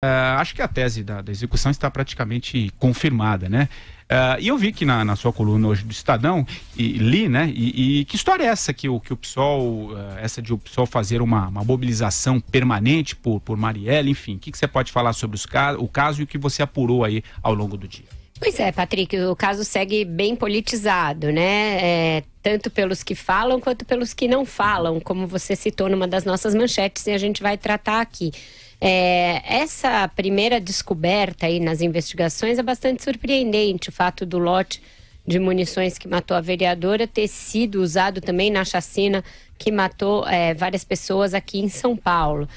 Acho que a tese da execução está praticamente confirmada, né? E eu vi que na sua coluna hoje do Estadão, e li, né? E que história é essa que o PSOL, essa de o PSOL fazer uma mobilização permanente por Marielle, enfim, o que você pode falar sobre o caso e o que você apurou aí ao longo do dia? Pois é, Patrick, o caso segue bem politizado, né? Tanto pelos que falam quanto pelos que não falam, como você citou numa das nossas manchetes, e a gente vai tratar aqui. Essa primeira descoberta aí nas investigações é bastante surpreendente, o fato do lote de munições que matou a vereadora ter sido usado também na chacina que matou várias pessoas aqui em São Paulo.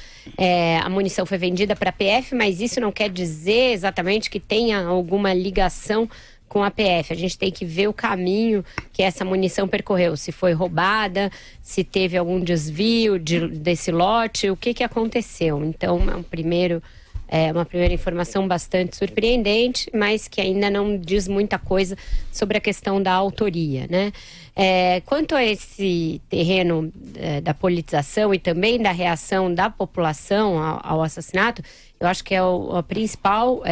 A munição foi vendida para a PF, mas isso não quer dizer exatamente que tenha alguma ligação com a PF. A gente tem que ver o caminho que essa munição percorreu, se foi roubada, se teve algum desvio desse lote, o que aconteceu. Então, uma primeira informação bastante surpreendente, mas que ainda não diz muita coisa sobre a questão da autoria, né? Quanto a esse terreno da politização e também da reação da população ao assassinato, eu acho que o principal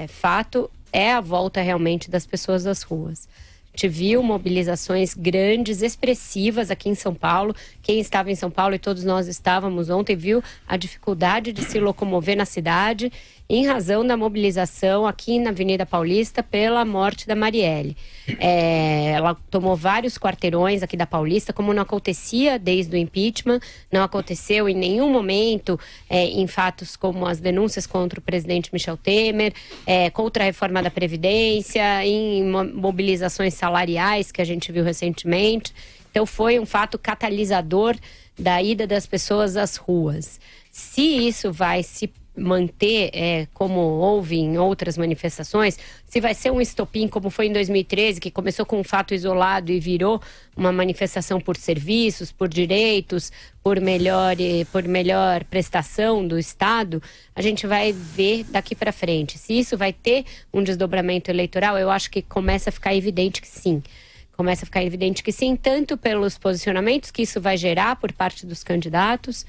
fato é a volta realmente das pessoas das ruas. A gente viu mobilizações grandes, expressivas aqui em São Paulo. Quem estava em São Paulo, e todos nós estávamos ontem, viu a dificuldade de se locomover na cidade em razão da mobilização aqui na Avenida Paulista pela morte da Marielle. Ela tomou vários quarteirões aqui da Paulista, como não acontecia desde o impeachment, não aconteceu em nenhum momento em fatos como as denúncias contra o presidente Michel Temer, contra a reforma da Previdência, em mobilizações salariais que a gente viu recentemente. Então foi um fato catalisador da ida das pessoas às ruas. Se isso vai se manter como houve em outras manifestações, se vai ser um estopim como foi em 2013, que começou com um fato isolado e virou uma manifestação por serviços, por direitos, por melhor prestação do Estado, a gente vai ver daqui para frente. Se isso vai ter um desdobramento eleitoral, eu acho que começa a ficar evidente que sim. Começa a ficar evidente que sim, tanto pelos posicionamentos que isso vai gerar por parte dos candidatos,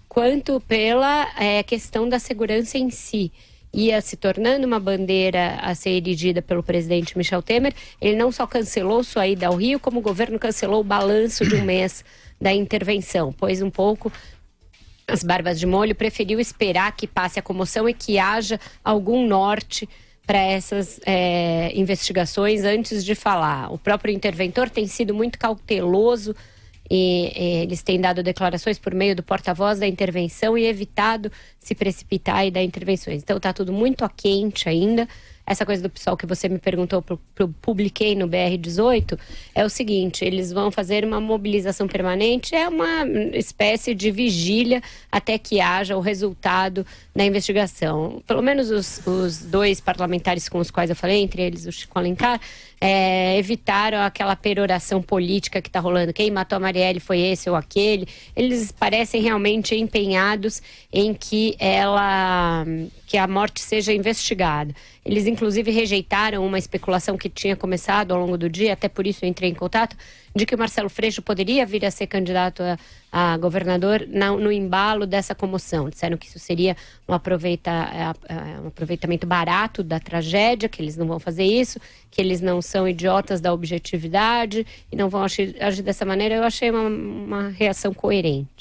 quanto pela questão da segurança em si. Ia se tornando uma bandeira a ser erigida pelo presidente Michel Temer. Ele não só cancelou sua ida ao Rio, como o governo cancelou o balanço de um mês da intervenção, pois um pouco as barbas de molho preferiu esperar que passe a comoção e que haja algum norte para essas investigações antes de falar. O próprio interventor tem sido muito cauteloso e eles têm dado declarações por meio do porta-voz da intervenção e evitado se precipitar e dar intervenções. Então está tudo muito quente ainda. Essa coisa do PSOL que você me perguntou, publiquei no BR18, é o seguinte: eles vão fazer uma mobilização permanente, é uma espécie de vigília até que haja o resultado da investigação. Pelo menos os dois parlamentares com os quais eu falei, entre eles o Chico Alencar, evitaram aquela peroração política que está rolando. Quem matou a Marielle foi esse ou aquele. Eles parecem realmente empenhados em que a morte seja investigada. Eles, inclusive, rejeitaram uma especulação que tinha começado ao longo do dia, até por isso eu entrei em contato, de que o Marcelo Freixo poderia vir a ser candidato a governador no embalo dessa comoção. Disseram que isso seria um aproveitamento barato da tragédia, que eles não vão fazer isso, que eles não são idiotas da objetividade e não vão agir dessa maneira. Eu achei uma reação coerente.